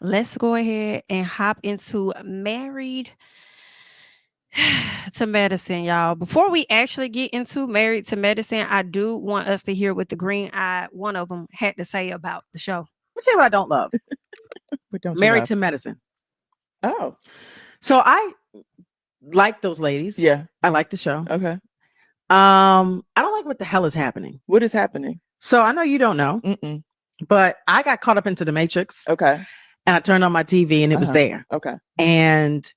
let's go ahead and hop into Married to Medicine, y'all. Before we actually get into Married to Medicine, I do want us to hear what the green eye, one of them, had to say about the show. Let me tell you what I don't love. What don't you Married love? to Medicine. Oh, So I like those ladies. yeah. I like the show. Okay. I don't like what the hell is happening. What is happening? So I know you don't know, Mm-mm. but I got caught up into the Matrix Okay. and I turned on my TV and it was there. Okay. And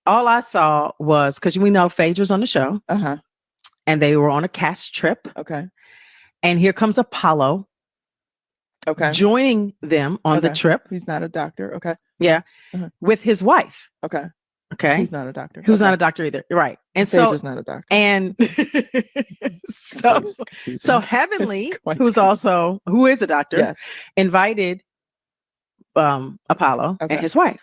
all I saw was, because we know Phaedra's on the show and they were on a cast trip. Okay. And here comes Apollo joining them on the trip. He's not a doctor. Okay. Yeah. With his wife. Okay. Okay. Who's not a doctor. Who's not a doctor either. Right. And Phaedra's not a doctor. And so Heavenly, who is a doctor, invited Apollo and his wife.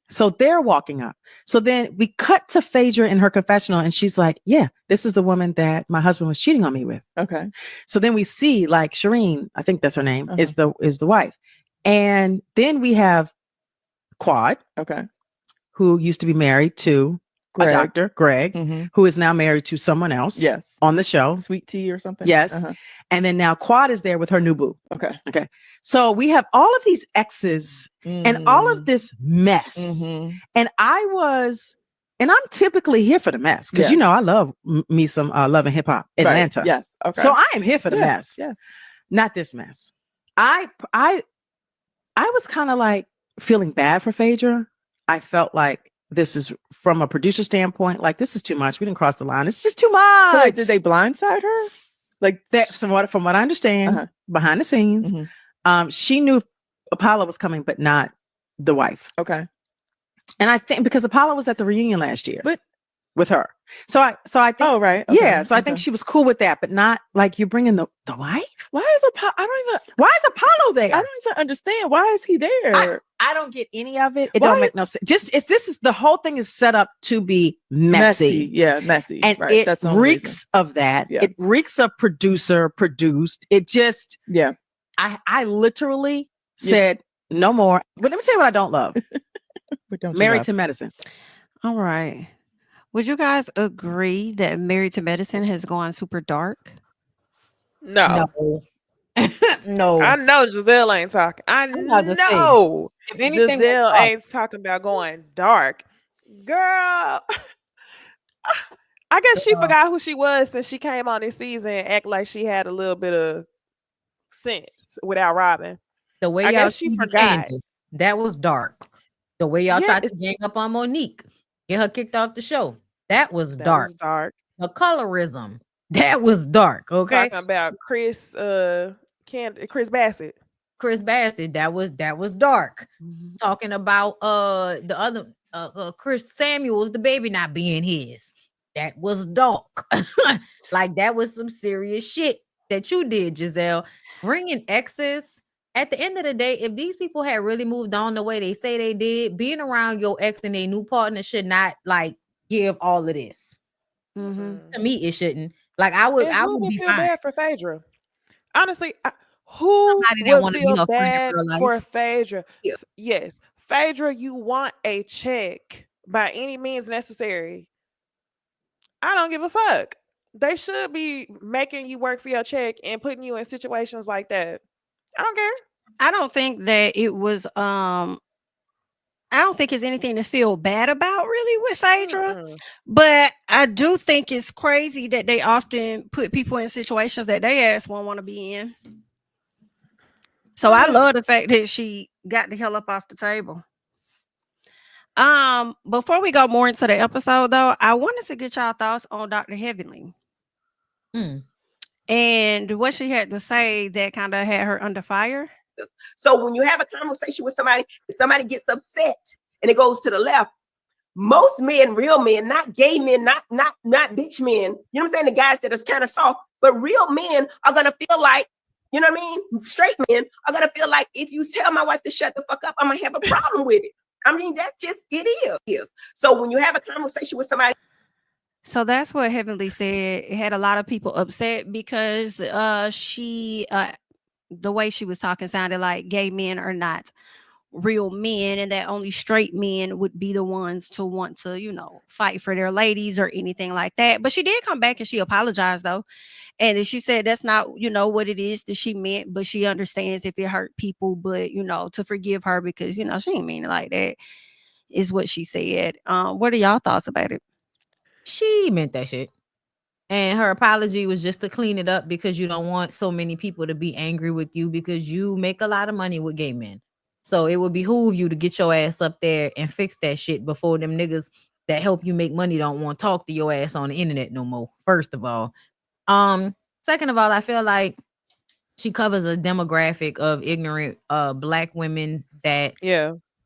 So they're walking up. So then we cut to Phaedra in her confessional and she's like, yeah, this is the woman that my husband was cheating on me with. Okay. So then we see like Shireen, I think that's her name, is the wife. And then we have Quad. Okay. Who used to be married to a doctor, Greg, who is now married to someone else. Yes. On the show. Sweet Tea or something. Yes. And then now Quad is there with her new boo. Okay. Okay. So we have all of these exes and all of this mess. And I'm typically here for the mess because you know I love me some Love and Hip Hop Atlanta. Right. Yes. Okay. So I am here for the mess. Yes. Not this mess. I was kind of like feeling bad for Phaedra. I felt like this is from a producer standpoint, like this is too much. We didn't cross the line. It's just too much. So like, did they blindside her? Like that, from what I understand, behind the scenes, she knew Apollo was coming, but not the wife. Okay. And I think because Apollo was at the reunion last year, but with her. So I think. Oh right. Okay. Yeah. So I think she was cool with that, but not like you're bringing the wife. Why is Apollo? Why is Apollo there? I don't even understand. Why is he there? I don't get any of it. It don't make no sense. This is the whole thing is set up to be messy. Yeah, messy. And right. it reeks of that. Yeah. It reeks of producer produced. It just I literally said no more. But let me tell you what I don't love. Married to Medicine. All right. Would you guys agree that Married to Medicine has gone super dark? No. No. I know Gizelle ain't talking. I know if anything Gizelle ain't talking about going dark. Girl, I guess she forgot who she was since she came on this season and act like she had a little bit of sense without Robyn. The way y'all she forgot. Candiace, that was dark. The way y'all tried to gang up on Monique, get her kicked off the show. That was dark. The colorism. That was dark. Okay. Talking about Chris Bassett. Chris Bassett. That was dark. Talking about the other Chris Samuels, the baby not being his. That was dark. Like that was some serious shit that you did, Gizelle. Bringing exes. At the end of the day, if these people had really moved on the way they say they did, being around your ex and their new partner should not like give all of this. To me, it shouldn't. Like I would be feel fine. bad for Phaedra. Honestly, who would feel bad for Phaedra? Yeah. Yes, Phaedra, you want a check by any means necessary. I don't give a fuck. They should be making you work for your check and putting you in situations like that. I don't care. I don't think that it was I don't think it's anything to feel bad about really with Phaedra. But I do think it's crazy that they often put people in situations that they ass won't want to be in. So I love the fact that she got the hell up off the table. Before we go more into the episode though, I wanted to get y'all thoughts on Dr. Heavenly. And what she had to say that kind of had her under fire. So when you have a conversation with somebody, if somebody gets upset and it goes to the left, most men, real men, not gay men, not bitch men, you know what I'm saying? The guys that is kind of soft, but real men are gonna feel like, you know what I mean? Straight men are gonna feel like if you tell my wife to shut the fuck up, I'm gonna have a problem with it. I mean, that's just it is. So when you have a conversation with somebody. So that's what Heavenly said. It had a lot of people upset because she the way she was talking sounded like gay men are not real men, and that only straight men would be the ones to want to, fight for their ladies or anything like that. But she did come back and she apologized though. And then she said that's not, what it is that she meant, but she understands if it hurt people, but to forgive her because, she didn't mean it like that, is what she said. What are y'all thoughts about it? She meant that shit. And her apology was just to clean it up because you don't want so many people to be angry with you because you make a lot of money with gay men. So it would behoove you to get your ass up there and fix that shit before them niggas that help you make money don't want to talk to your ass on the internet no more. First of all. Second of all, I feel like she covers a demographic of ignorant black women that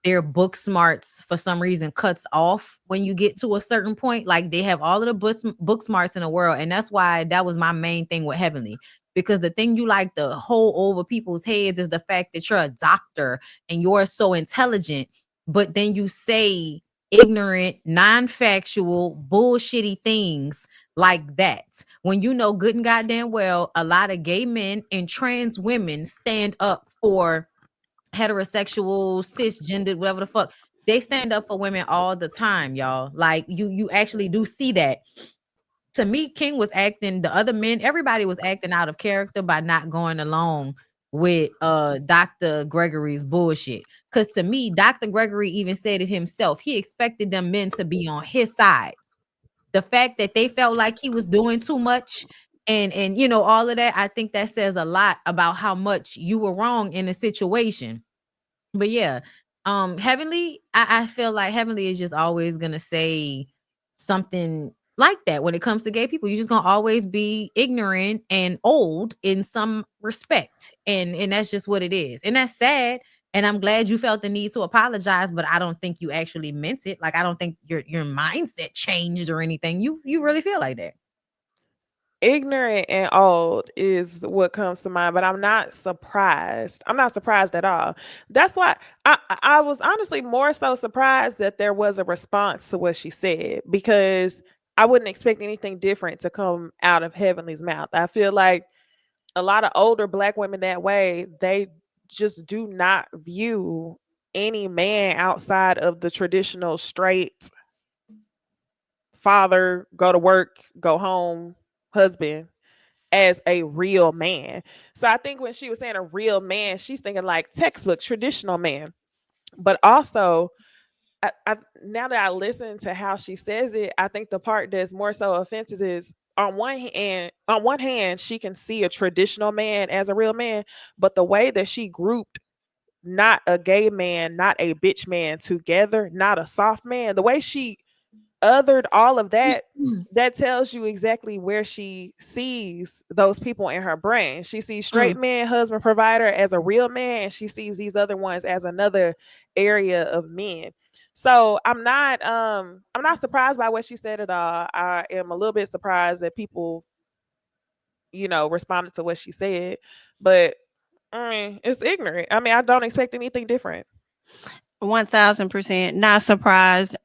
their book smarts for some reason cuts off when you get to a certain point. Like they have all of the book smarts in the world. And that's why that was my main thing with Heavenly. Because the thing you like to hold over people's heads is the fact that you're a doctor and you're so intelligent, but then you say ignorant, non-factual, bullshitty things like that. When you know good and goddamn well, a lot of gay men and trans women stand up for heterosexual, cisgendered, whatever the fuck. They stand up for women all the time, y'all. Like you actually do see that. To me, King was acting, the other men, everybody was acting out of character by not going along with Dr. Gregory's bullshit. Because to me, Dr. Gregory even said it himself. He expected them men to be on his side. The fact that they felt like he was doing too much and all of that, I think that says a lot about how much you were wrong in a situation. But yeah, Heavenly, I feel like Heavenly is just always gonna say something like that when it comes to gay people. You're just gonna always be ignorant and old in some respect, and that's just what it is, and that's sad. And I'm glad you felt the need to apologize, but I don't think you actually meant it. Like I don't think your mindset changed or anything. You really feel like that. Ignorant and old is what comes to mind, but I'm not surprised. I'm not surprised at all. That's why I was honestly more so surprised that there was a response to what she said, because I wouldn't expect anything different to come out of Heavenly's mouth. I feel like a lot of older black women that way, they just do not view any man outside of the traditional straight father, go to work, go home husband as a real man. So I think when she was saying a real man, she's thinking like textbook traditional man. But also, I now that I listen to how she says it, I think the part that's more so offensive is on one hand, she can see a traditional man as a real man, but the way that she grouped not a gay man, not a bitch man together, not a soft man, the way she othered all of that, that tells you exactly where she sees those people in her brain. She sees straight man, husband, provider as a real man, and she sees these other ones as another area of men. So I'm not surprised by what she said at all. I am a little bit surprised that people, responded to what she said, but it's ignorant. I mean, I don't expect anything different. 1000% not surprised.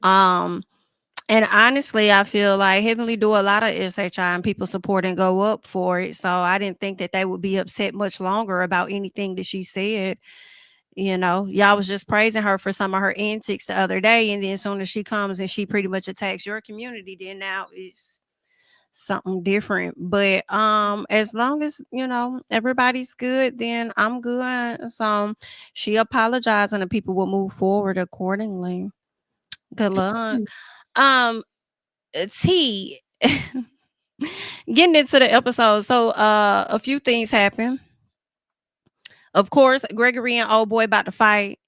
And honestly, I feel like Heavenly do a lot of SHI and people support and go up for it. So I didn't think that they would be upset much longer about anything that she said. Y'all was just praising her for some of her antics the other day. And then as soon as she comes and she pretty much attacks your community, then now it's something different. But as long as everybody's good, then I'm good. So she apologized and the people will move forward accordingly. Good luck. T getting into the episode. So a few things happen. Of course, Gregory and old boy about to fight.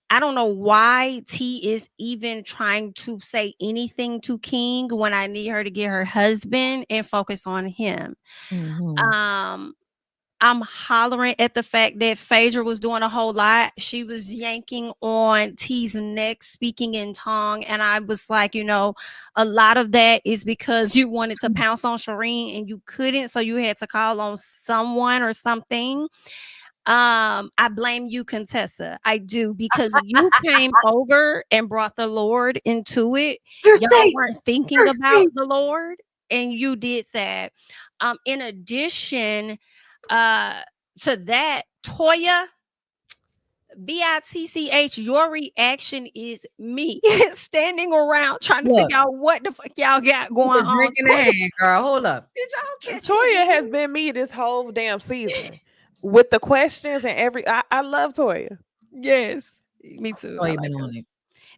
I don't know why T is even trying to say anything to King when I need her to get her husband and focus on him. I'm hollering at the fact that Phaedra was doing a whole lot. She was yanking on T's neck, speaking in tongue. And I was like, a lot of that is because you wanted to pounce on Shireen and you couldn't. So you had to call on someone or something. I blame you, Contessa. I do, because you came over and brought the Lord into it. Y'all weren't thinking about the Lord, and you did that. In addition to that, Toya, BITCH, your reaction is me standing around trying to Look. figure out what the fuck y'all got going With a on. drink in the hand, girl. Hold up. Did y'all catch Toya has it? been me this whole damn season with the questions and I love Toya. Yes, me too. Oh, I you like been her. on it.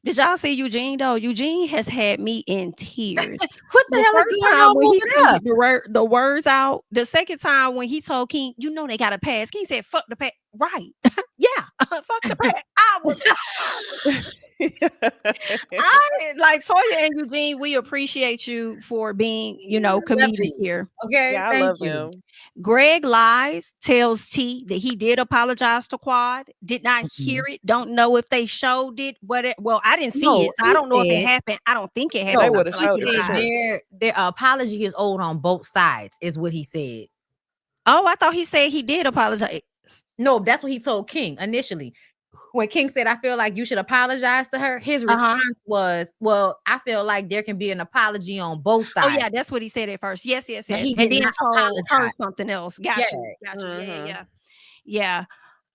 Did y'all see Eugene though? Eugene has had me in tears. What the The hell is first going time on when he over there? took the words out, the second time when he told King, you know they got to pass. King said, "Fuck the pass." Right? Yeah, fuck the pass. I was like Toya and Eugene. We appreciate you for being, comedic Definitely. here. Okay, Yeah, I thank love you. him. Greg lies, tells T that he did apologize to Quad. Did not hear it. Don't know if they showed it. Well, I didn't see No, it, so I he don't know if it said- happened. I don't think it They happened. I would've feel like showed he it for lied. sure. Their apology is owed on both sides, is what he said. Oh, I thought he said he did apologize. No, that's what he told King initially. When King said, I feel like you should apologize to her, his response was, well, I feel like there can be an apology on both sides. Oh, yeah, that's what he said at first. Yes. But he And did then not told her apologize. something else. Got Yeah. you. Mhm. Yeah.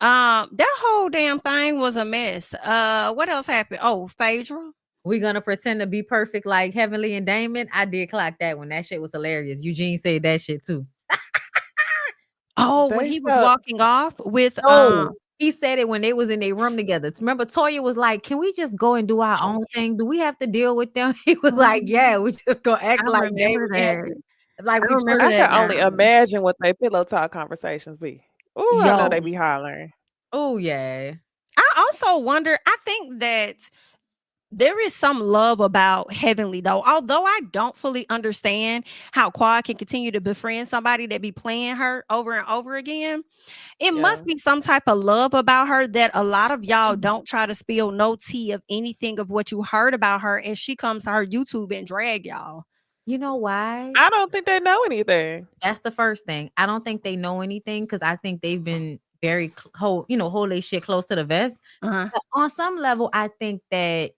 That whole damn thing was a mess. What else happened? Oh, Phaedra. We're gonna pretend to be perfect like Heavenly and Damon. I did clock that one. That shit was hilarious. Eugene said that shit too. Oh, when They he was said- walking off with No, he said it when they was in their room together. Remember, Toya was like, "Can we just go and do our own thing? Do we have to deal with them?" He was like, "Yeah, we just gonna act I like they remember that. like I we remember I that can only now. imagine what they pillow talk conversations be. Oh, I know Yo. they be hollering. Oh yeah. I also wonder, I think that there is some love about Heavenly though. Although I don't fully understand how Quad can continue to befriend somebody that be playing her over and over again. It must be some type of love about her that a lot of y'all don't try to spill no tea of anything of what you heard about her, and she comes to her YouTube and drag y'all. You know why? I don't think they know anything. That's the first thing. I don't think they know anything because I think they've been very hold their shit close to the vest. But on some level, I think that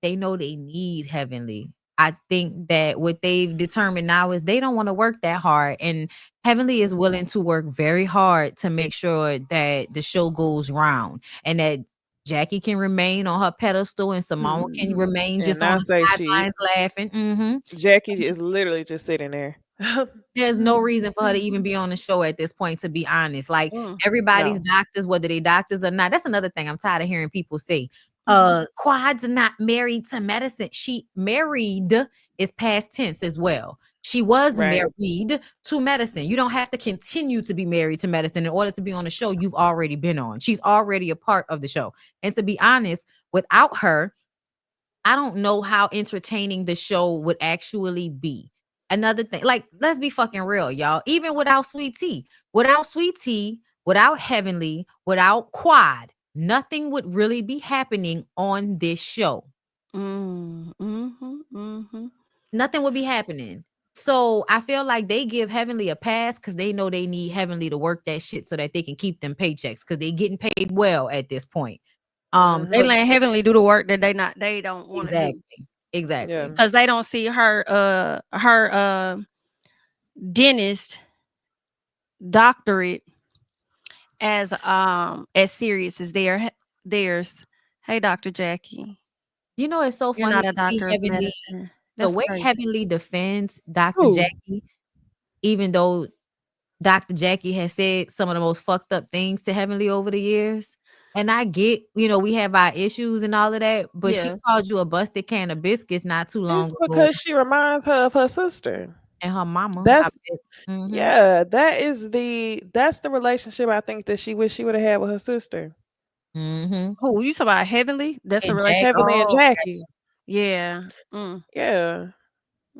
they know they need Heavenly. I think that what they've determined now is they don't want to work that hard, and Heavenly is willing to work very hard to make sure that the show goes round and that Jackie can remain on her pedestal and Simone can remain just on the sidelines laughing. Jackie is literally just sitting there. There's no reason for her to even be on the show at this point, to be honest. Like everybody's doctors, whether they doctors or not. That's another thing I'm tired of hearing people say. Quad's not married to medicine. She married is past tense as well. She was married to medicine. You don't have to continue to be married to medicine in order to be on the show you've already been on. She's already a part of the show. And to be honest, without her, I don't know how entertaining the show would actually be. Another thing, like, let's be fucking real, y'all. Even without Sweet Tea, without Heavenly, without Quad, nothing would really be happening on this show. Nothing would be happening. So I feel like they give Heavenly a pass because they know they need Heavenly to work that shit so that they can keep them paychecks because they're getting paid well at this point. They let Heavenly do the work that they don't want to do. Exactly. Because they don't see her dentist doctorate as serious as theirs. Hey, Dr. Jackie. You know, it's so funny not a to see doctor of Heavenly. medicine. The That's way crazy. Heavenly defends Dr. Jackie, even though Dr. Jackie has said some of the most fucked up things to Heavenly over the years. And I get, we have our issues and all of that, but she called you a busted can of biscuits not too long ago. Because she reminds her of her sister and her mama. That's that's the relationship I think that she wish she would have had with her sister. Who you talking about? Heavenly? That's the relationship. Heavenly and Jackie. Yeah. Yeah.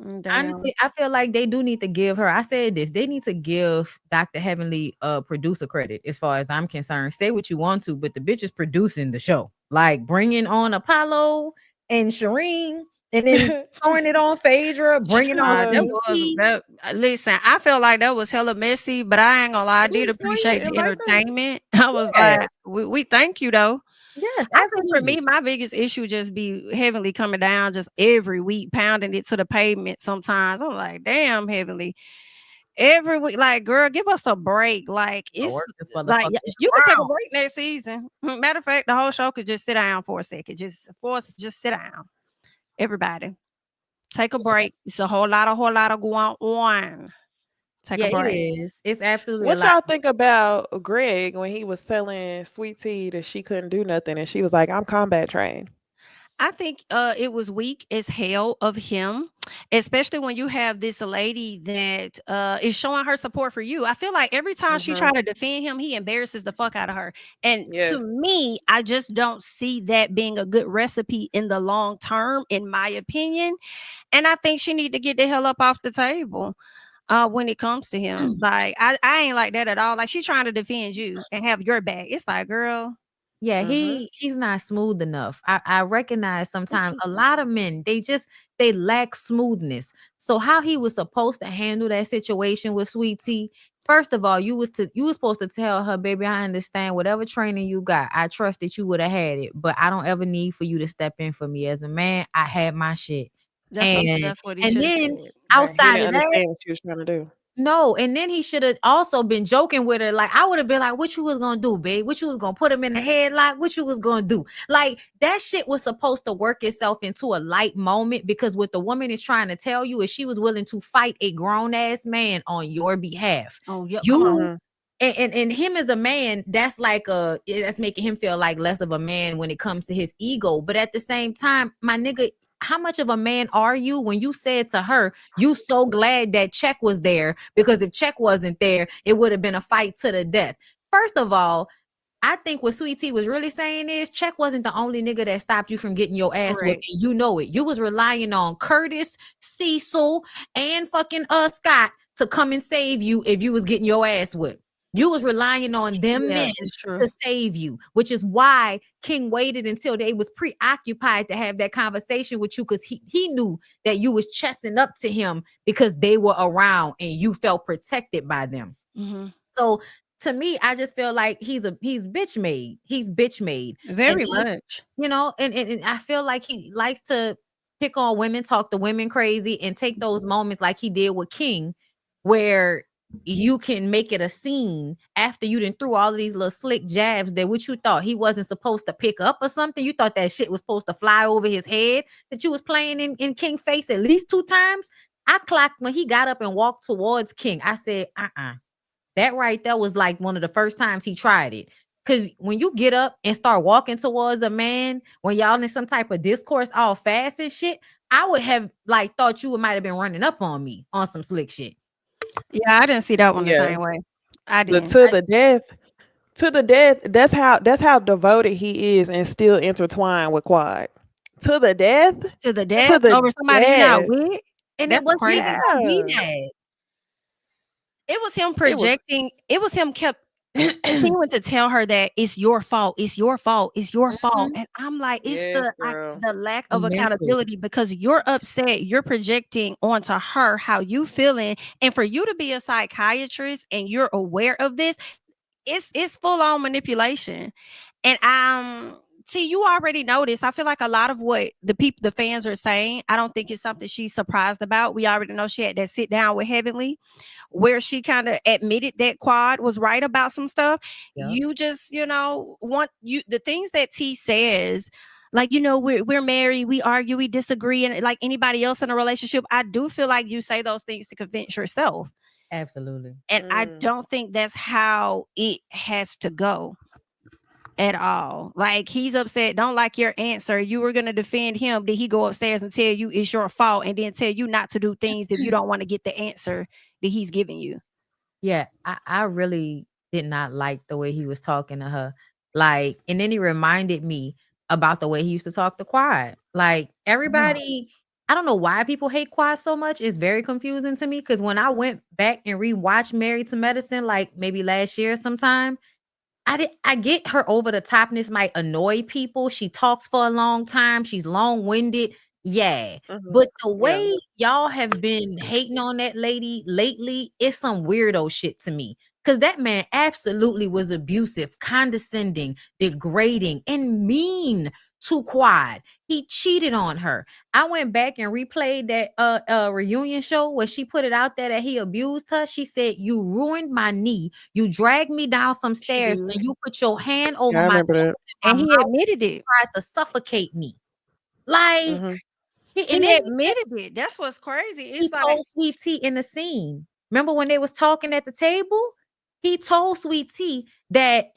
Honestly, I feel like they do need to give her. I said this. They need to give Dr. Heavenly producer credit, as far as I'm concerned. Say what you want to, but the bitch is producing the show. Like bringing on Apollo and Shireen, and then throwing it on Phaedra, bringing on. Listen, I felt like that was hella messy, but I ain't gonna lie. I did appreciate the entertainment. I was like, we thank you though. Yes, I think for me, my biggest issue just be Heavenly coming down just every week, pounding it to the pavement. Sometimes I'm like, damn, Heavenly. every week. Like, girl, give us a break. Like, it's Work this like motherfucker you could take a around. break next season. Matter of fact, the whole show could just sit down for a second. Just sit down. Everybody, take a break. It's a whole lot of going on. Take a Yeah, it break. is. It's absolutely a What lot. y'all think about Greg when he was telling Sweet Tea that she couldn't do nothing and she was like, I'm combat trained? I think it was weak as hell of him, especially when you have this lady that is showing her support for you. I feel like every time she try to defend him, he embarrasses the fuck out of her. And to me, I just don't see that being a good recipe in the long term, in my opinion. And I think she need to get the hell up off the table when it comes to him. Like, I ain't like that at all. Like, she's trying to defend you and have your back. It's like, girl. Yeah, he's not smooth enough. I recognize sometimes a lot of men, they lack smoothness. So how he was supposed to handle that situation with Sweet Tea, first of all, you was supposed to tell her, baby, I understand whatever training you got. I trust that you would have had it, but I don't ever need for you to step in for me as a man. I had my shit. That's what he and should then said. outside He of didn't that, understand what she was trying to do. no, and then he should have also been joking with her. Like, I would have been like, what you was gonna do, babe? What you was gonna put him in the headlock? What you was gonna do? Like, that shit was supposed to work itself into a light moment, because what the woman is trying to tell you is she was willing to fight a grown-ass man on your behalf. Oh, yep. You and him as a man, that's like that's making him feel like less of a man when it comes to his ego. But at the same time, my nigga, how much of a man are you when you said to her, you so glad that Check was there, because if Check wasn't there, it would have been a fight to the death. First of all, I think what Sweet Tea was really saying is Check wasn't the only nigga that stopped you from getting your ass whipped. And you know it. You was relying on Curtis, Cecil, and fucking Scott to come and save you if you was getting your ass whipped. You was relying on them men to save you, which is why King waited until they was preoccupied to have that conversation with you, because he knew that you was chesting up to him because they were around and you felt protected by them. So to me, I just feel like he's bitch made. He's bitch made. Very much. You know, and I feel like he likes to pick on women, talk to women crazy, and take those moments like he did with King, where you can make it a scene after you done threw all of these little slick jabs that what you thought he wasn't supposed to pick up or something. You thought that shit was supposed to fly over his head, that you was playing in King face at least 2 times. I clocked when he got up and walked towards King. I said, that right there was like one of the first times he tried it. Because when you get up and start walking towards a man, when y'all in some type of discourse all fast and shit, I would have like thought you might have been running up on me on some slick shit. Yeah, I didn't see that one the same way. I didn't. To the death. That's how devoted he is and still intertwined with Quad. To the death. Over somebody you're not with. And that's it was crazy. It was him projecting. It was him kept continuing to tell her that it's your fault. It's your fault. It's your fault. And I'm like, it's the lack of accountability, because you're upset. You're projecting onto her how you feeling. And for you to be a psychiatrist and you're aware of this, it's full on manipulation. And see, you already noticed. I feel like a lot of what the fans are saying, I don't think it's something she's surprised about. We already know she had that sit down with Heavenly, where she kind of admitted that Quad was right about some stuff. Yeah. You just, the things that T says, like, we're married, we argue, we disagree, and like anybody else in a relationship, I do feel like you say those things to convince yourself. Absolutely. And I don't think that's how it has to go at all. Like, he's upset, don't like your answer, you were going to defend him, did he go upstairs and tell you it's your fault and then tell you not to do things if you don't want to get the answer that he's giving you? Yeah, I really did not like the way he was talking to her. Like, and then he reminded me about the way he used to talk to Quad. Like, everybody, I don't know why people hate Quad so much. It's very confusing to me, because when I went back and rewatched Married to Medicine, like maybe last year sometime, I get her over the topness might annoy people. She talks for a long time. She's long-winded. Yeah. But the way y'all have been hating on that lady lately, it's some weirdo shit to me. Because that man absolutely was abusive, condescending, degrading, and mean to Quad. He cheated on her. I went back and replayed that reunion show where she put it out there that he abused her. She said, "You ruined my knee. You dragged me down some stairs and you put your hand over I my remember neck that. And he mouth admitted it. tried to suffocate me." Like Mhm. and He then admitted it. That's what's crazy. he It's like told Sweet Tea in the scene. Remember when they was talking at the table? He told Sweet Tea that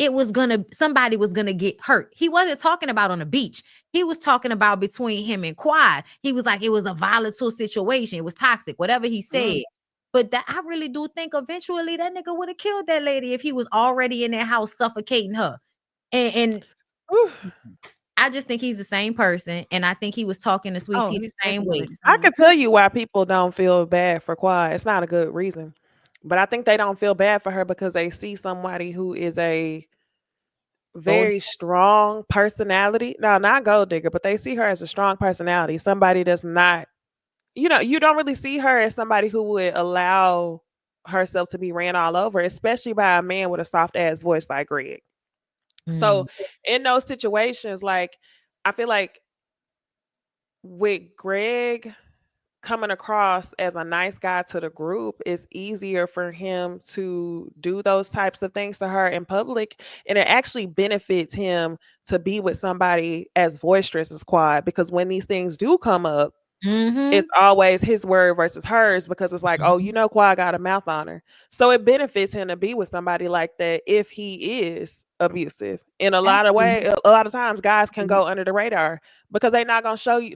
somebody was gonna get hurt. He wasn't talking about on the beach. He was talking about between him and Quad. He was like, it was a volatile situation. It was toxic, whatever he said. But that I really do think eventually that nigga would have killed that lady if he was already in that house suffocating her. And I just think he's the same person, and I think he was talking to Sweet Tea the same way. I can tell you why people don't feel bad for Quad. It's not a good reason, but I think they don't feel bad for her because they see somebody who is a very strong personality. No, not gold digger, but they see her as a strong personality. Somebody that's not, you don't really see her as somebody who would allow herself to be ran all over, especially by a man with a soft ass voice like Greg. So in those situations, like I feel like with Greg coming across as a nice guy to the group, it's easier for him to do those types of things to her in public, and it actually benefits him to be with somebody as boisterous as Quad, because when these things do come up, it's always his word versus hers, because it's like, oh, Quad got a mouth on her. So it benefits him to be with somebody like that if he is abusive. In a lot of ways, a lot of times guys can go under the radar because they're not going to show you.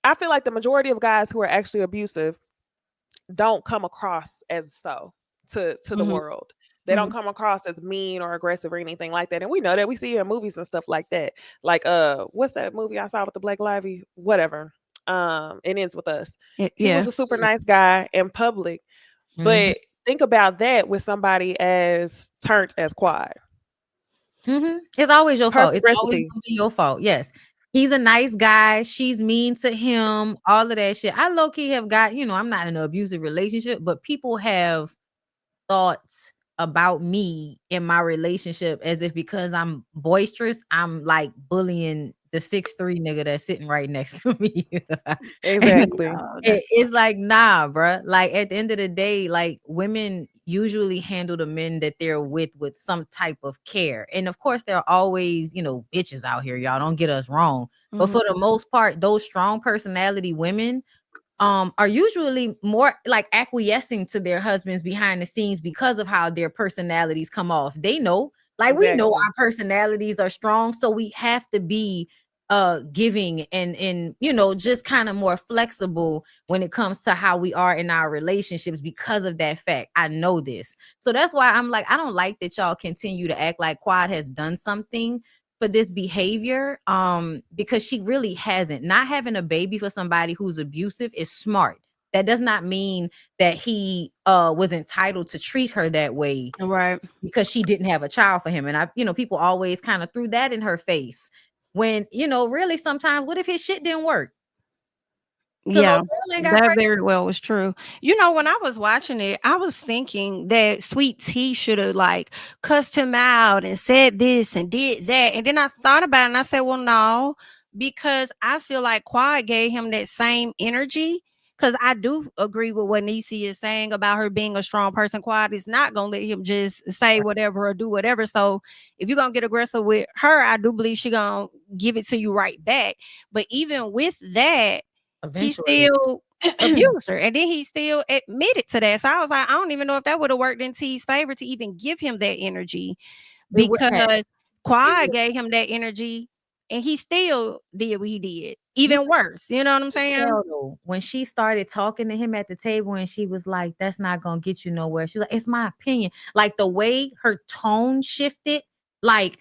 I feel like the majority of guys who are actually abusive don't come across as so to the world. They don't come across as mean or aggressive or anything like that. And we know that. We see it in movies and stuff like that. Like what's that movie I saw with the Blake Lively? Whatever. It Ends With Us. He was a super nice guy in public. But think about that with somebody as turned as Quad. It's always your fault. It's always gonna be your fault. Yes. He's a nice guy. She's mean to him. All of that shit. I low-key have got, I'm not in an abusive relationship, but people have thoughts about me in my relationship as if because I'm boisterous, I'm like bullying the 6'3" nigga that's sitting right next to me. Exactly. It's like, nah, bruh. Like at the end of the day, like women usually handle the men that they're with some type of care. And of course, there are always, bitches out here. Y'all don't get us wrong. But for the most part, those strong personality women are usually more like acquiescing to their husbands behind the scenes because of how their personalities come off. They know, like we know our personalities are strong, so we have to be giving and just kind of more flexible when it comes to how we are in our relationships because of that fact. I know this. So that's why I'm like, I don't like that y'all continue to act like Quad has done something for this behavior, because she really hasn't. Not having a baby for somebody who's abusive is smart. That does not mean that he was entitled to treat her that way, right? Because she didn't have a child for him. And people always kind of threw that in her face when really sometimes what if his shit didn't work? Yeah, that very well was true. When I was watching it, I was thinking that Sweet Tea should have like cussed him out and said this and did that. And then I thought about it and I said, well, no, because I feel like Quad gave him that same energy. Because I do agree with what Niecy is saying about her being a strong person. Quad is not going to let him just say whatever or do whatever. So if you're going to get aggressive with her, I do believe she's going to give it to you right back. But even with that, eventually he still abused her, and then he still admitted to that. So I was like, I don't even know if that would have worked in T's favor to even give him that energy, because Quad gave him that energy and he still did what he did, even worse. You know what I'm saying? When she started talking to him at the table and she was like, that's not gonna get you nowhere, she was like, it's my opinion. Like the way her tone shifted, like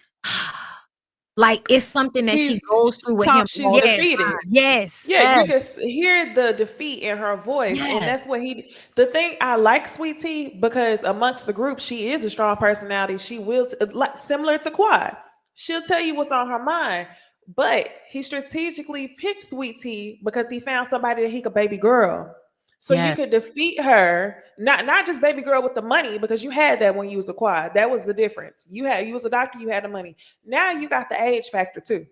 it's something that she goes through with him. She's defeated. Yes. Yeah, you can hear the defeat in her voice. Yes. And that's what the thing I like Sweet Tea, because amongst the group, she is a strong personality. She will, like similar to Quad. She'll tell you what's on her mind. But he strategically picked Sweet Tea because he found somebody that he could baby girl. So you could defeat her, not just baby girl with the money, because you had that when you was a Quad. That was the difference. You was a doctor, you had the money. Now you got the age factor too.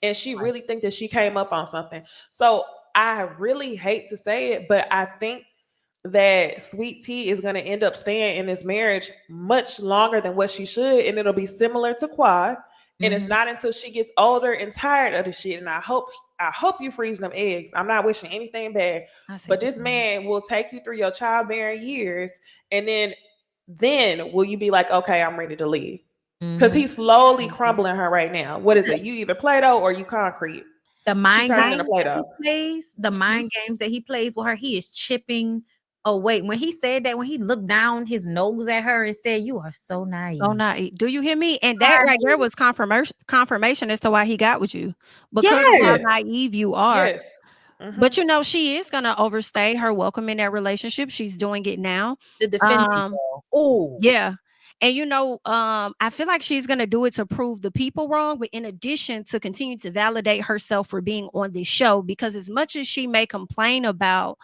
and she really think that she came up on something. So I really hate to say it, but I think that Sweet Tea is going to end up staying in this marriage much longer than what she should, and it'll be similar to Quad. And it's not until she gets older and tired of the shit. And I hope you freeze them eggs. I'm not wishing anything bad, but this man will take you through your childbearing years, and then will you be like, okay, I'm ready to leave? Because he's slowly crumbling her right now. What is it? You either Play-Doh or you concrete. The mind games into Play-Doh. the mind games that he plays with her, he is chipping away. When he said that, when he looked down his nose at her and said, "You are so naive." So naive. Do you hear me? And that right there was confirmation as to why he got with you, because of how naive you are. Yes. But you know, she is gonna overstay her welcome in that relationship. She's doing it now. The defending. Oh, yeah. And you know, I feel like she's gonna do it to prove the people wrong, but in addition to continue to validate herself for being on this show, because as much as she may complain about,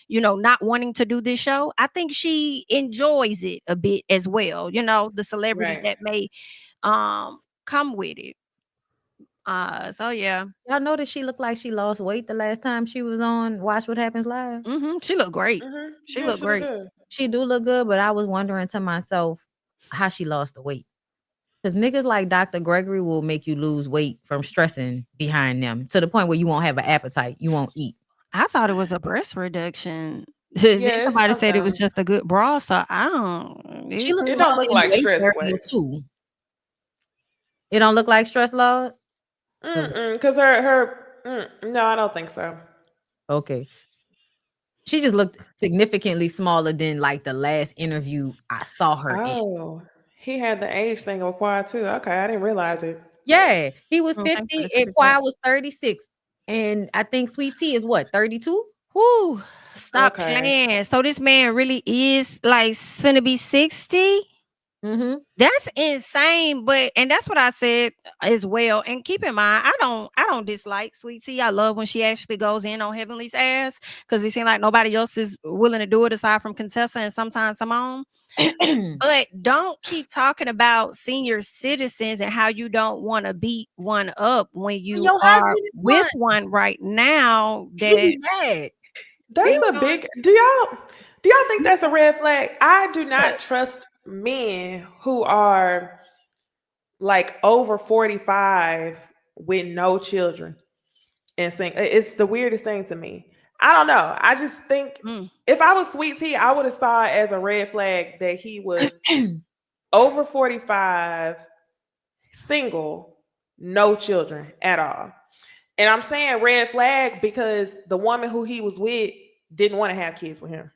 you know, not wanting to do this show, I think she enjoys it a bit as well. You know, the celebrity that may come with it. So yeah. Y'all noticed she looked like she lost weight the last time she was on Watch What Happens Live? She looked great. She looked great. She do look good, but I was wondering to myself how she lost the weight. Because niggas like Dr. Gregory will make you lose weight from stressing behind them to the point where you won't have an appetite. You won't eat. I thought it was a breast reduction. Then somebody said it was just a good bra. So I don't. She looks don't look like stress too. It don't look like stress, Lord. Because her no, I don't think so. Okay. She just looked significantly smaller than like the last interview I saw her in. He had the age thing of Quad too. Okay, I didn't realize it. Yeah, he was 50 and Quad was 36. And I think Sweet Tea is what, 32? Whoo, stop playing. So this man really is like finna be 60. That's insane. But and that's what I said as well. And keep in mind, I don't dislike Sweet Tea. I love when she actually goes in on Heavenly's ass, because it seems like nobody else is willing to do it aside from Contessa and sometimes Simone. But don't keep talking about senior citizens and how you don't want to beat one up when you are with one right now. That's a big. Do y'all think that's a red flag? I do not trust men who are like over 45 with no children and saying it's the weirdest thing to me. I don't know. I just think if I was Sweet Tea, I would have saw it as a red flag that he was over 45, single, no children at all. And I'm saying red flag because the woman who he was with didn't want to have kids with him.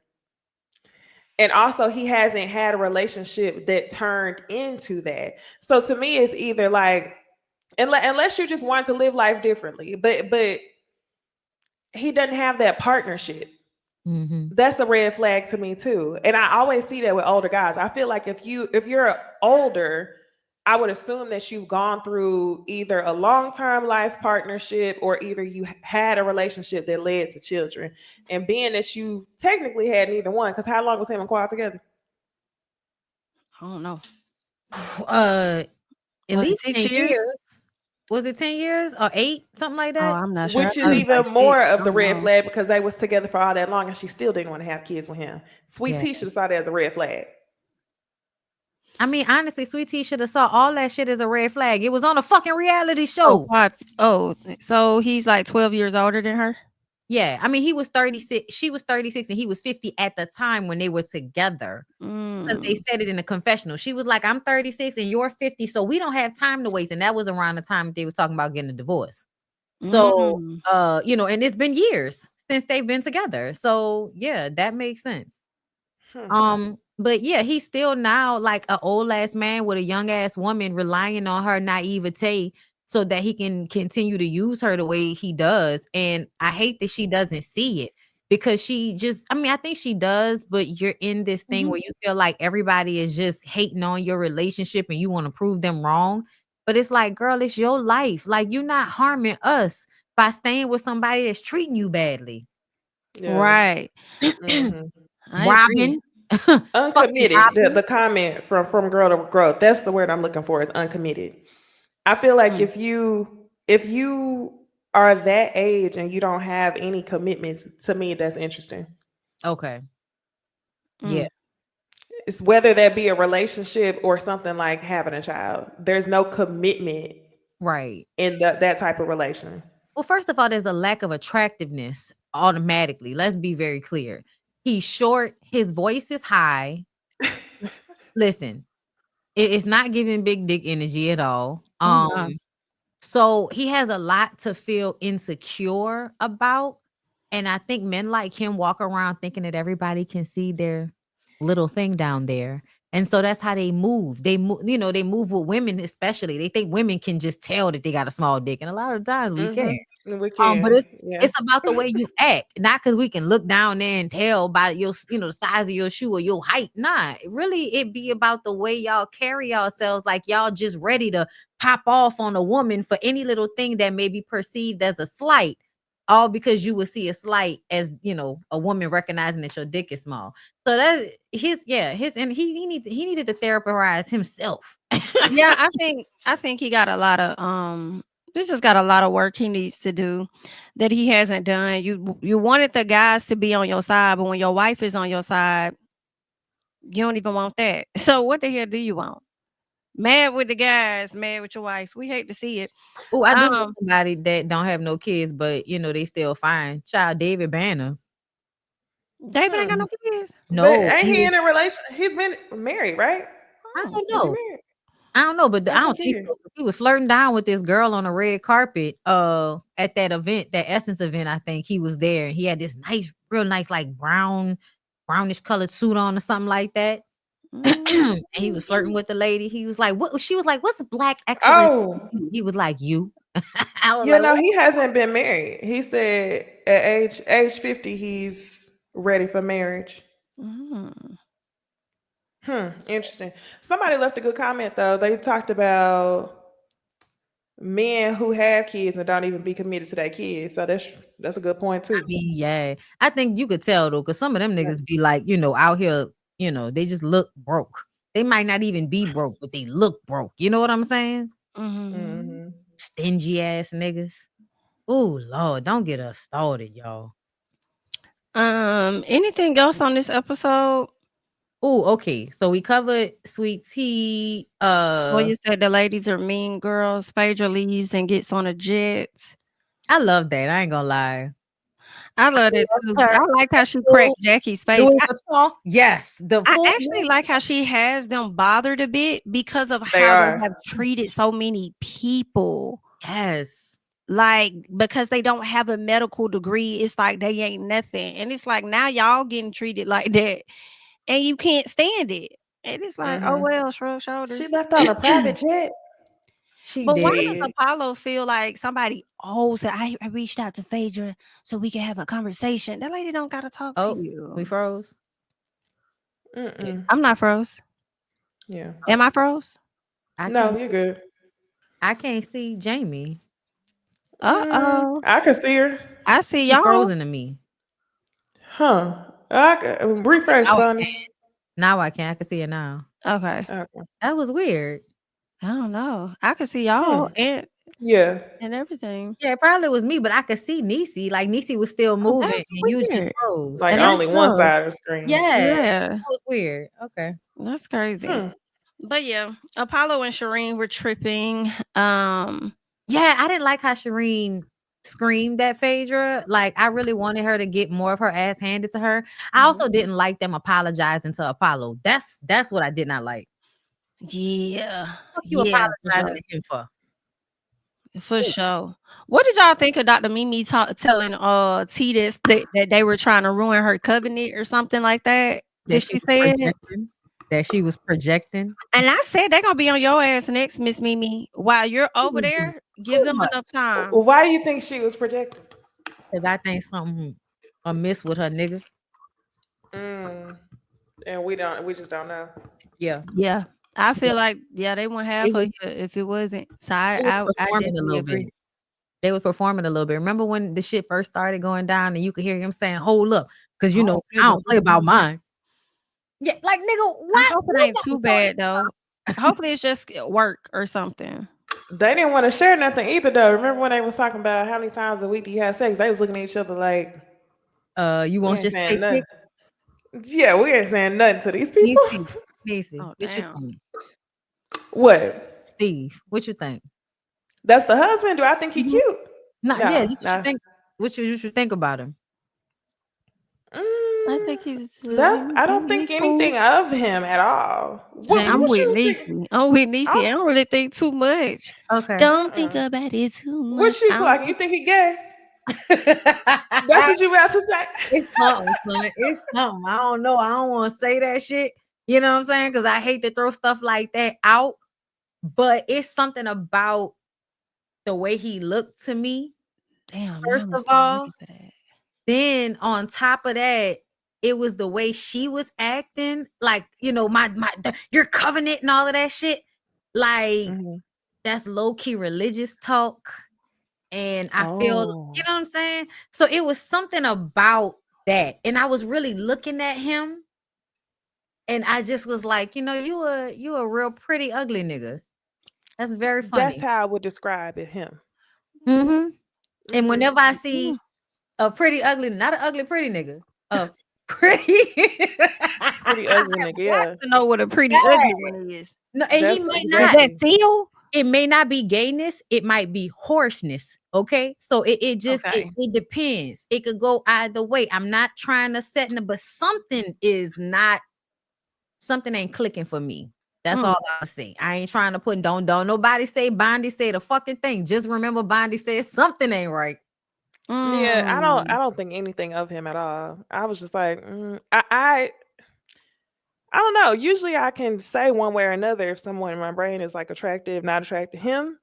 And also he hasn't had a relationship that turned into that. So to me, it's either like, unless you just want to live life differently, but he doesn't have that partnership. That's a red flag to me too. And I always see that with older guys. I feel like if you're older, I would assume that you've gone through either a long-term life partnership or either you had a relationship that led to children. And being that you technically had neither one, because how long was him and Quad together? I don't know. At least 10 years. Was it 10 years or 8? Something like that? Oh, I'm not sure. Which is even more of the red flag because they was together for all that long and she still didn't want to have kids with him. Sweet Tea should have saw that as a red flag. I mean, honestly, Sweet Tea should have saw all that shit as a red flag. It was on a fucking reality show. So he's like 12 years older than her? Yeah. I mean, he was 36. She was 36 and he was 50 at the time when they were together. Because they said it in a confessional. She was like, I'm 36 and you're 50. So we don't have time to waste. And that was around the time they were talking about getting a divorce. So, you know, and it's been years since they've been together. So yeah, that makes sense. But yeah, he's still now like an old ass man with a young ass woman relying on her naivete so that he can continue to use her the way he does. And I hate that she doesn't see it because she just, I mean, I think she does, but you're in this thing where you feel like everybody is just hating on your relationship and you want to prove them wrong. But it's like, girl, it's your life. Like, you're not harming us by staying with somebody that's treating you badly. Yeah. Right. Robyn. Uncommitted. The comment from girl to growth. That's the word I'm looking for, is uncommitted. I feel like if if you are that age and you don't have any commitments, to me, that's interesting. Okay. Yeah. It's whether that be a relationship or something like having a child. There's no commitment Right. in that type of relation. Well, first of all, there's a lack of attractiveness automatically. Let's be very clear. He's short. His voice is high. Listen, it's not giving big dick energy at all. So he has a lot to feel insecure about. And I think men like him walk around thinking that everybody can see their little thing down there. And so that's how they move. They move, they move with women, especially. They think women can just tell that they got a small dick. And a lot of times we can. We can. But it's about the way you act, not because we can look down there and tell by your, the size of your shoe or your height. Nah, really, it be about the way y'all carry yourselves, like y'all just ready to pop off on a woman for any little thing that may be perceived as a slight, all because you would see a slight as a woman recognizing that your dick is small. So that's and he needed to therapize himself. Yeah, I think he got a lot of this just got a lot of work he needs to do that he hasn't done. You wanted the guys to be on your side, but when your wife is on your side, you don't even want that. So what the hell do you want? Mad with the guys, mad with your wife. We hate to see it. Oh, I do know somebody that don't have no kids, but they still fine. Child David Banner. David ain't got no kids. No, but ain't he in a relationship? He's been married, right? I don't know. I don't know, but I don't think so. He was flirting down with this girl on a red carpet at that event, that Essence event. I think he was there. He had this real nice, like brownish colored suit on or something like that. And he was flirting with the lady. He was like, "What?" She was like, "What's black excellence?" He was like, "You." He hasn't been married. He said at age 50, he's ready for marriage. Interesting. Somebody left a good comment though. They talked about men who have kids and don't even be committed to their kids. So that's a good point too. I mean, yeah, I think you could tell though, because some of them niggas be like, out here, they just look broke. They might not even be broke, but they look broke. You know what I'm saying? Stingy ass niggas. Oh Lord, don't get us started, y'all. Anything else on this episode? Oh, okay. So we covered Sweet Tea. Well, you said the ladies are mean girls. Phaedra leaves and gets on a jet. I love that. I ain't gonna lie. I love it too. I like how she cracked Jackie's face. Yes. I actually like how she has them bothered a bit because of how they have treated so many people. Yes. Like, because they don't have a medical degree, it's like they ain't nothing. And it's like now y'all getting treated like that. And you can't stand it. And it's like, oh well, shrug shoulders. She left on a private jet. But why does Apollo feel like somebody said I reached out to Phaedra so we can have a conversation? That lady don't gotta talk to you. We froze. I'm not froze. Yeah. Am I froze? No, you're good. I can't see Jami. I can see her. I see y'all. y'all. Frozen to me. Huh. I can refresh, Bonnie. Now I can. I can see it now. Okay. That was weird. I don't know. I could see y'all and everything. Yeah, it probably was me, but I could see Niecy. Like Niecy was still moving and you just froze. Like only one side of the screen. Yeah. That was weird. Okay. That's crazy. But yeah, Apollo and Shireen were tripping. Yeah, I didn't like how Shireen screamed at Phaedra. Like I really wanted her to get more of her ass handed to her. I also didn't like them apologizing to Apollo. That's what I did not like. Yeah. What you apologizing to him for? For sure. What did y'all think of Dr. Mimi telling T this that they were trying to ruin her covenant or something like that? Did she say that she was projecting? And I said they're gonna be on your ass next, Miss Mimi. While you're over there, give them enough time. Well, why do you think she was projecting? Because I think something amiss with her nigga. And we just don't know. Yeah. I feel like they wouldn't have her if it wasn't. So I definitely agree. They were performing a little bit. Remember when the shit first started going down and you could hear him saying, "Hold up," because I don't play about mine. Yeah, like nigga, what? I hope it ain't too bad though. Hopefully it's just work or something. They didn't want to share nothing either, though. Remember when they was talking about how many times a week do you have sex? They was looking at each other like, you want just say nothing. 6? Yeah, we ain't saying nothing to these people. Easy. Oh, What you damn. think? What? Steve, what you think? That's the husband? Do I think he cute? No, No, yeah, just what no. you think. What you should think about him? I think he's. I don't think anything of him at all. I'm What with you think? Niecy. I'm with Niecy. I don't really think too much. Okay. Don't think about it too much. What you like? You think he gay? That's what you about to say? It's something, son. It's something. I don't know. I don't want to say that shit. You know what I'm saying? Because I hate to throw stuff like that out. But it's something about the way he looked to me. Damn. First of all, then on top of that, it was the way she was acting. Like, you know, your covenant and all of that shit. Like, that's low-key religious talk. And I feel, you know what I'm saying? So it was something about that. And I was really looking at him. And I just was like, you know, you a real pretty ugly nigga. That's very funny. That's how I would describe it, him. Mm-hmm. And whenever I see a pretty ugly, not an ugly pretty nigga, a pretty ugly nigga, yeah. To know what a pretty ugly one is. No, and he might not. Is that seal? It may not be gayness, it might be hoarseness. Okay. So it just it depends. It could go either way. I'm not trying to set but something ain't clicking for me. That's all I'm saying. I ain't trying to put don't nobody say Bondi say the fucking thing. Just remember Bondi said something ain't right. Yeah, I don't think anything of him at all. I was just like, I don't know. Usually I can say one way or another if someone in my brain is like attractive, not attracted. Him,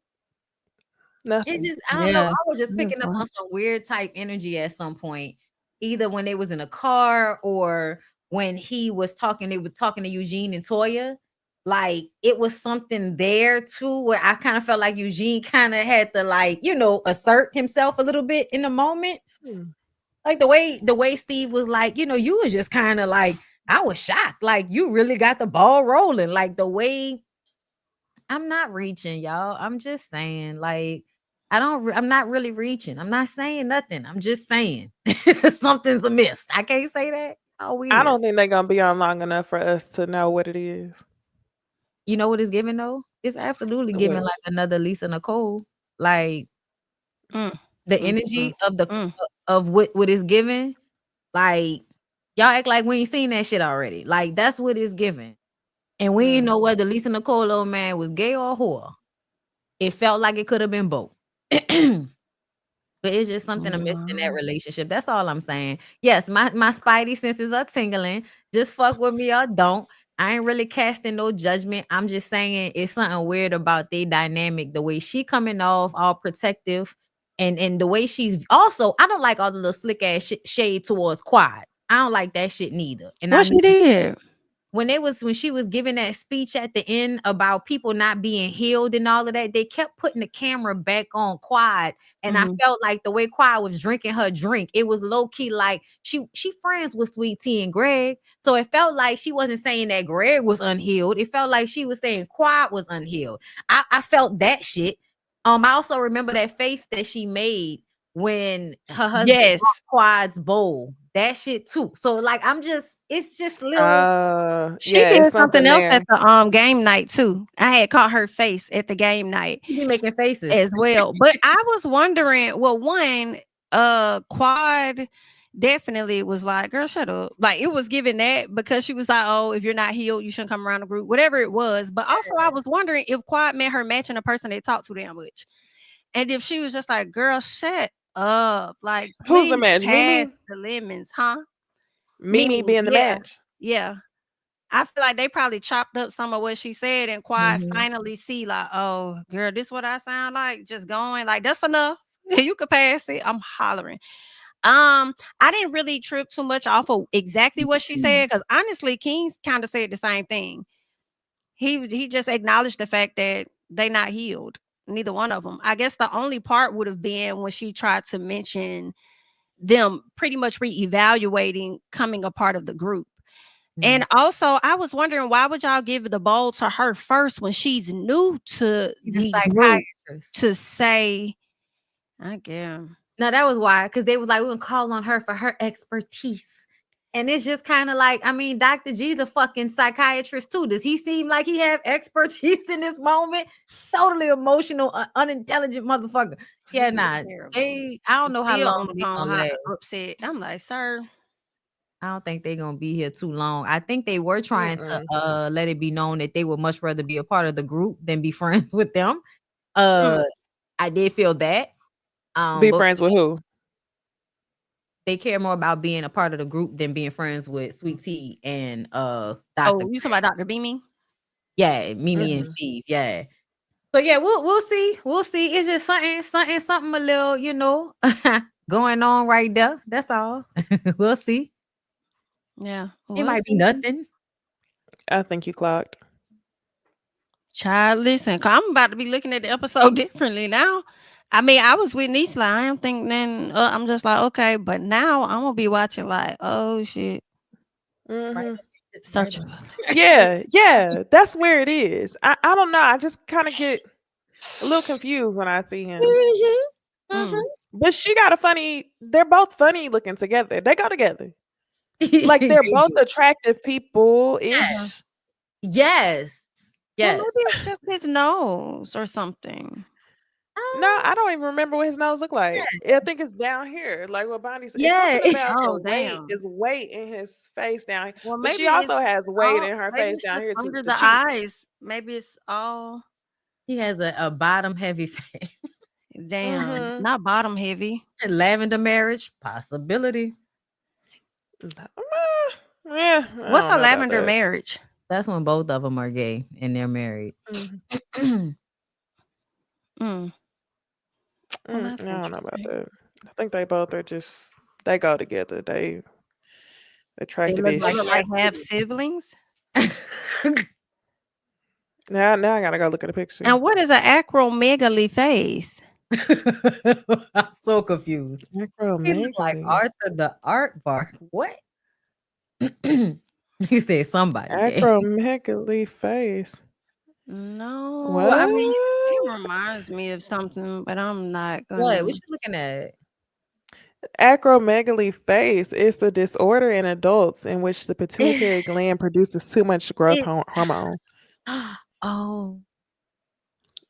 nothing. It's just, I don't know. I was just picking up on some weird type energy at some point, either when they was in a car or when they were talking to Eugene and Toya. Like it was something there too, where I kind of felt like Eugene kind of had to like, you know, assert himself a little bit in the moment. Like the way Steve was like, you know, you was just kind of like, I was shocked. Like you really got the ball rolling. Like the way I'm not reaching, y'all. I'm just saying, like, I'm not really reaching. I'm not saying nothing. I'm just saying something's amiss. I can't say that. Oh, weird. I don't think they're gonna be on long enough for us to know what it is. You know what it's giving though? It's absolutely giving like another Lisa Nicole. Like the energy of what it's giving. Like y'all act like we ain't seen that shit already. Like that's what it's giving. And we didn't know whether Lisa Nicole old man was gay or whore. It felt like it could have been both. But it's just something amiss in that relationship. That's all I'm saying. Yes, my spidey senses are tingling. Just fuck with me or don't. I ain't really casting no judgment. I'm just saying it's something weird about their dynamic. The way she coming off all protective and the way she's also, I don't like all the little slick ass shade towards Quad. I don't like that shit neither. And what she did? When she was giving that speech at the end about people not being healed and all of that, they kept putting the camera back on Quad. And I felt like the way Quad was drinking her drink, it was low-key like she friends with Sweet Tea and Greg. So it felt like she wasn't saying that Greg was unhealed. It felt like she was saying Quad was unhealed. I felt that shit. I also remember that face that she made when her husband brought Quad's bowl. That shit too. So like it's just little. She did something else at the game night too. I had caught her face at the game night. She be making faces as well. But I was wondering, well, one, Quad definitely was like, girl, shut up. Like it was giving that because she was like, oh, if you're not healed, you shouldn't come around the group, whatever it was. But also I was wondering if Quad met her matching a person they talked too damn much. And if she was just like, girl, shut up. Like who's the match? Mimi? The lemons, huh? Mimi being the match. Yeah. I feel like they probably chopped up some of what she said and Quad finally see like, oh, girl, this what I sound like? Just going like, that's enough. You could pass it. I'm hollering. I didn't really trip too much off of exactly what she said because honestly, King kind of said the same thing. He just acknowledged the fact that they not healed. Neither one of them. I guess the only part would have been when she tried to mention them pretty much reevaluating coming a part of the group. And also, I was wondering, why would y'all give the bowl to her first when she's new to the group to say, I guess. No, that was why, because they was like, we're gonna call on her for her expertise. And it's just kind of like, I mean, Dr. G's a fucking psychiatrist too. Does he seem like he have expertise in this moment? Totally emotional, unintelligent motherfucker. Yeah, nah. I don't know how long they gonna last. Upset. I'm like, sir. I don't think they're gonna be here too long. I think they were trying to let it be known that they would much rather be a part of the group than be friends with them. I did feel that. Be friends with who? They care more about being a part of the group than being friends with Sweet Tea and Dr. Oh, you talking about Dr. Mimi? Yeah, Mimi and Steve. Yeah. So yeah, we'll see. We'll see. It's just something a little, you know, going on right there. That's all. We'll see. Yeah. It might be nothing. I think you clocked. Child, listen, I'm about to be looking at the episode differently now. I mean, I was with Nisla. I am thinking then I'm just like, okay, but now I'm gonna be watching like, oh shit. Search. Yeah, that's where it is. I don't know. I just kind of get a little confused when I see him. But she got they're both funny looking together. They go together. Like they're both attractive people ish. Yes. Well, maybe it's just his nose or something. No, I don't even remember what his nose looked like. I think it's down here, like what Bonnie said. Yeah. About is weight in his face down here. Well, but she also has weight in her face down here under the eyes. Maybe it's all. He has a bottom heavy face. Damn, not bottom heavy. Lavender marriage possibility. Yeah. What's a lavender marriage? That's when both of them are gay and they're married. Well, I don't know about that. I think they both are just they go together. They attractive. They look like have siblings. Now I gotta go look at a picture. And what is an acromegaly face? I'm so confused. He looks like Arthur the Aardvark. What? He said somebody. Acromegaly face. No. What? Well, I mean, it reminds me of something, but I'm not gonna. What you looking at? Acromegaly face is a disorder in adults in which the pituitary gland produces too much growth hormone.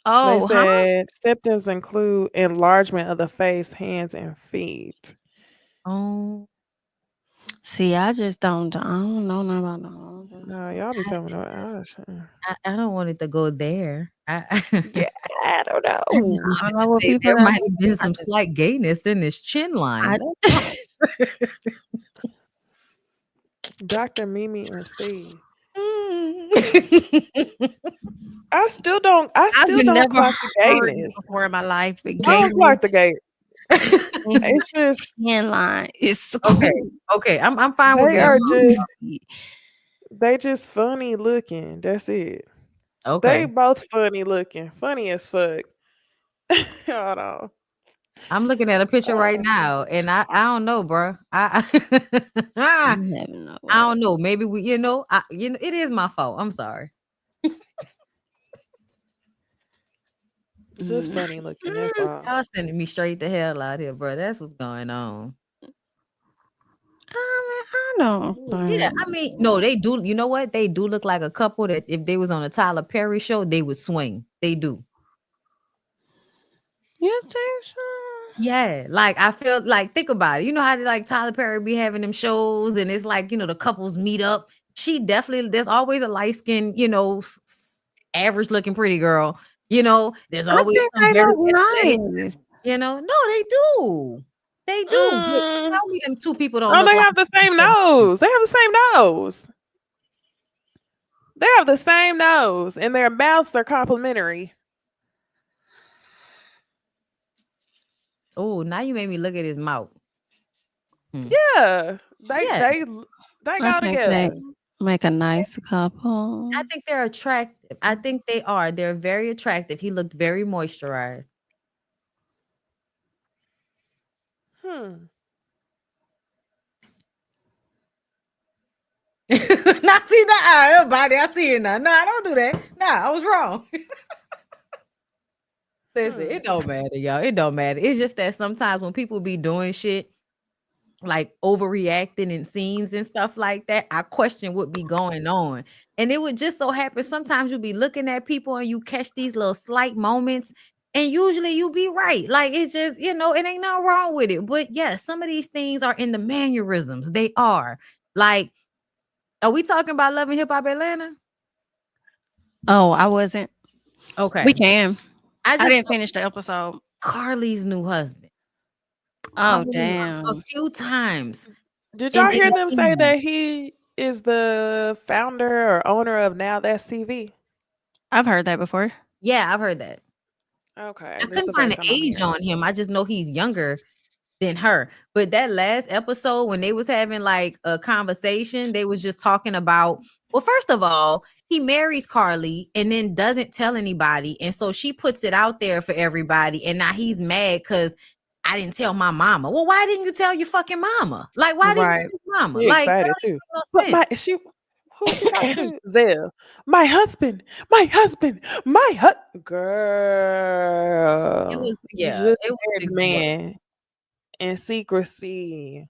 They said symptoms include enlargement of the face, hands, and feet. See, I don't know nothing about no. No, y'all be coming up. I don't want it to go there. I don't know. I know what people there might have been some slight gayness in his chin line. Dr. Mimi and Steve. I still don't clock the gayness before in my life. I don't clock the gay. It's just skin line. It's okay. I'm fine with that. They just funny looking. That's it. Okay. They both funny looking. Funny as fuck. Hold on. I'm looking at a picture right now, and I don't know, bro. I don't know. Maybe it is my fault. I'm sorry. Just funny looking. That's all. Y'all sending me straight the hell out here, bro. That's what's going on. I don't. Yeah, I mean, no, they do. You know what? They do look like a couple that if they was on a Tyler Perry show, they would swing. They do. You think so? Yeah, like I feel like think about it. You know how like Tyler Perry be having them shows, and it's like the couples meet up. She definitely there's always a light skinned, average looking pretty girl. There's always some very nice. No, they do. They do. Tell me them two people don't. Oh, they have the same nose. They have the same nose. They have the same nose, and their mouths are complementary. Oh, now you made me look at his mouth. Yeah, they go together. Make a nice couple. I think they're attractive. I think they are. They're very attractive. He looked very moisturized. Not see that everybody. I see it now. Nah, don't do that. Nah, I was wrong. Listen, it don't matter, y'all. It don't matter. It's just that sometimes when people be doing shit like overreacting in scenes and stuff like that, I question what be going on. And it would just so happen sometimes you be looking at people and you catch these little slight moments, and usually you be right. Like it's just, it ain't nothing wrong with it. But yeah, some of these things are in the mannerisms. They are. Like, are we talking about Love and Hip Hop Atlanta? Oh, I wasn't. Okay. We can. I didn't finish the episode. Carly's new husband. Oh, damn. A few times. Did y'all hear them say that he is the founder or owner of Now That's TV? I've heard that before. Yeah, I've heard that. Okay. I couldn't find the age on him. I just know he's younger than her. But that last episode, when they was having like a conversation, they was just talking about, well, first of all, he marries Carly and then doesn't tell anybody. And so she puts it out there for everybody. And now he's mad because I didn't tell my mama. Well, why didn't you tell your fucking mama? Like, why didn't you tell your mama? He like, excited too. No but who's she talking to? Zell. My husband. Girl. It was, yeah. It was man in secrecy.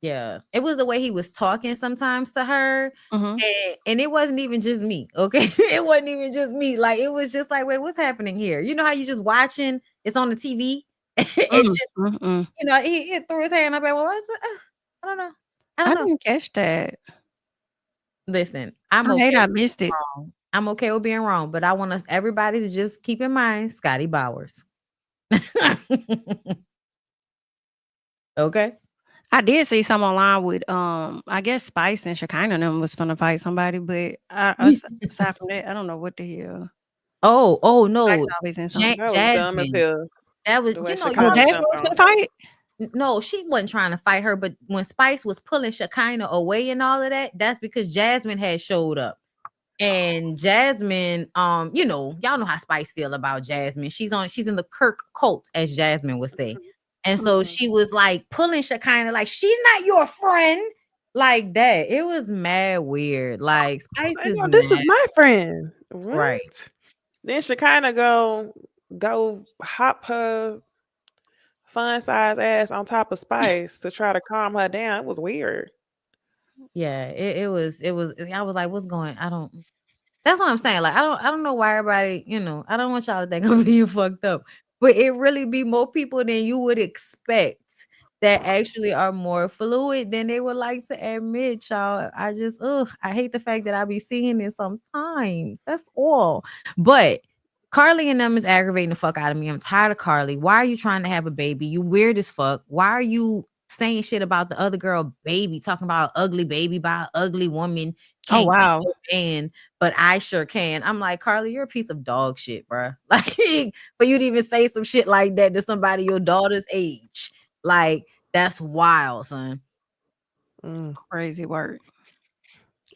Yeah, it was the way he was talking sometimes to her, and it wasn't even just me. Okay, it wasn't even just me. Like it was just like, wait, what's happening here? You know how you just watching? It's on the TV. It's just, he threw his hand up and what's it? I don't know. I didn't catch that. Listen, I'm okay. I missed it. I'm okay with being wrong, but I want us everybody to just keep in mind Scotty Bowers. Okay. I did see some online with I guess Spice and Shekinah them was gonna fight somebody, but aside from that, I don't know what the hell. Oh no, Jasmine. That was Jasmine was gonna fight. No, she wasn't trying to fight her, but when Spice was pulling Shekinah away and all of that, that's because Jasmine had showed up. And Jasmine, y'all know how Spice feel about Jasmine. She's in the Kirk cult, as Jasmine would say. And so she was like pulling Shekinah, like she's not your friend, like that. It was mad weird. Like Spice this is my friend, what? Right? Then Shekinah go hop her fun size ass on top of Spice to try to calm her down. It was weird. Yeah, it was. I was like, what's going? That's what I'm saying. Like, I don't know why everybody, I don't want y'all to think I'm being fucked up. But it really be more people than you would expect that actually are more fluid than they would like to admit, y'all. I hate the fact that I be seeing it sometimes. That's all. But Carly and them is aggravating the fuck out of me. I'm tired of Carly. Why are you trying to have a baby? You weird as fuck. Why are you saying shit about the other girl baby, talking about ugly baby by an ugly woman? Oh wow, man, but I sure can. I'm like, Carly, you're a piece of dog shit, bro. Like, for you to even say some shit like that to somebody your daughter's age, like that's wild, son. Crazy work.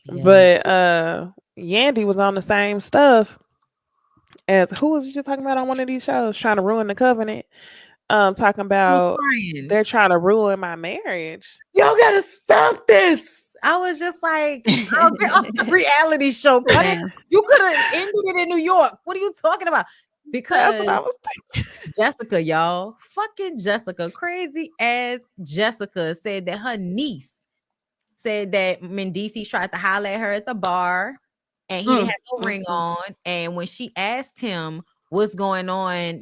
Yeah. But Yandy was on the same stuff as who was you just talking about on one of these shows, trying to ruin the covenant. Talking about they're trying to ruin my marriage. Y'all gotta stop this. I was just like, I'll get off the reality show. You could have ended it in New York. What are you talking about? Because that's what I was thinking. Jessica, y'all, fucking Jessica, crazy ass Jessica said that her niece said that Mendici tried to holler at her at the bar and he didn't have no ring on. And when she asked him what's going on,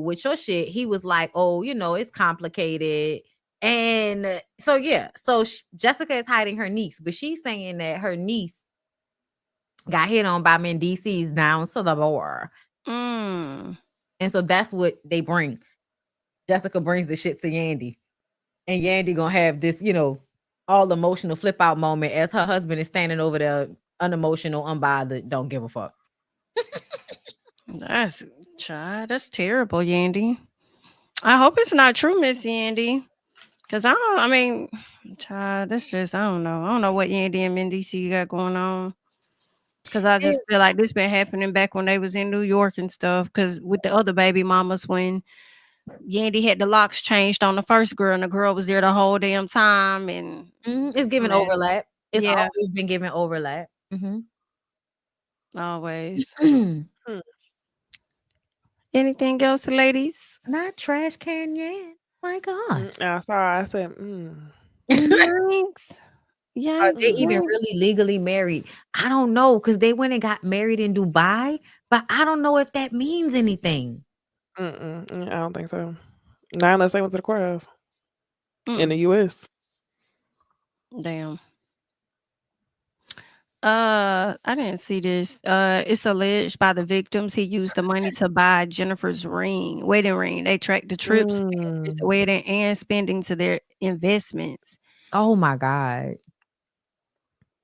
with your shit, he was like, oh, it's complicated. And so, yeah, Jessica is hiding her niece, but she's saying that her niece got hit on by Mendici's down to the bar. And so that's what they bring. Jessica brings the shit to Yandy. And Yandy gonna have this, all emotional flip out moment as her husband is standing over there, unemotional, unbothered, don't give a fuck. That's terrible, Yandy. I hope it's not true, Miss Yandy. Cause child, that's just, I don't know what Yandy and Mendici got going on. Cause I just feel like this been happening back when they was in New York and stuff. Cause with the other baby mamas, when Yandy had the locks changed on the first girl and the girl was there the whole damn time, and it's giving overlap. It's Yeah. always been given overlap. Always. Anything else, ladies? Not trash can yet. My God. I saw. I said, Thanks. Yeah. Are they even really legally married? I don't know, because they went and got married in Dubai, but I don't know if that means anything. I don't think so. Not unless they went to the courthouse in the U.S. Damn. I didn't see this. It's alleged by the victims he used the money to buy Jennifer's wedding ring. They tracked the trips, the wedding, and spending to their investments. Oh my God.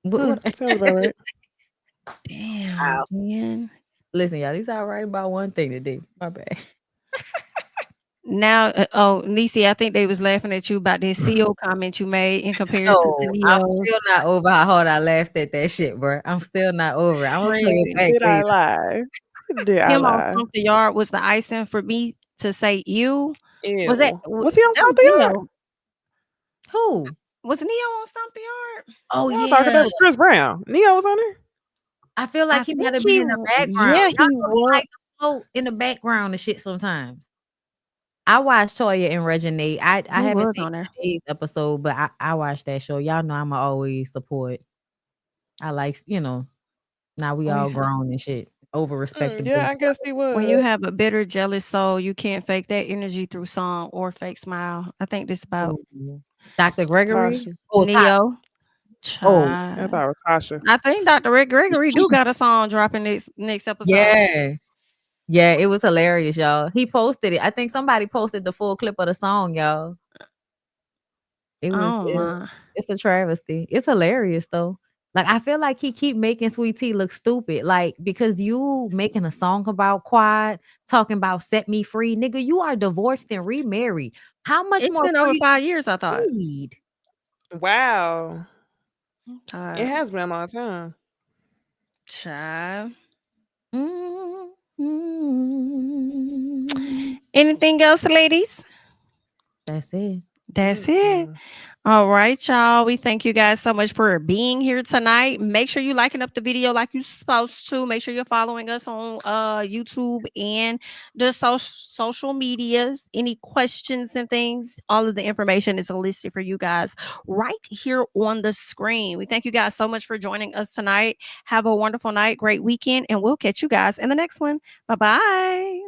Sounds about right. Damn, man. Listen, y'all, at least I write about one thing today. My bad. Now, Niecy, I think they was laughing at you about this CEO comment you made in comparison to Neo. I'm still not over how hard I laughed at that shit, bro. I'm still not over it. I'm gonna play it back. Did I lie? Did I Him on lie? Stomp the Yard was the icing for me to say you. Ew. Was he on Stomp the Yard? Who? Was Neo on Stomp the Yard? Oh I thought that was Chris Brown. Neo was on there. I feel like he might have been in the background. Yeah, Y'all know he like to float in the background and shit sometimes. I watched Toya and Regine. I haven't seen today's episode, but I watched that show. Y'all know I'ma always support. I like, now we all grown and shit. Over respectable. Yeah, I guess he was. When you have a bitter, jealous soul, you can't fake that energy through song or fake smile. I think this about Dr. Gregory. Tasha. Neo. I thought it was Tasha. I think Dr. Gregory do got a song dropping next episode. Yeah, it was hilarious, y'all. He posted it. I think somebody posted the full clip of the song, y'all. It's a travesty. It's hilarious though. Like, I feel like he keep making Sweet Tea look stupid. Like, because you making a song about Quad, talking about set me free, nigga. You are divorced and remarried. How much more? It's been over 5 years, I thought. Wow. It has been a long time. Child. Anything else, ladies? That's it. That's it. All right, y'all. We thank you guys so much for being here tonight. Make sure you liking up the video like you're supposed to. Make sure you're following us on YouTube and the social medias. Any questions and things, all of the information is listed for you guys right here on the screen. We thank you guys so much for joining us tonight. Have a wonderful night, great weekend, and we'll catch you guys in the next one. Bye-bye.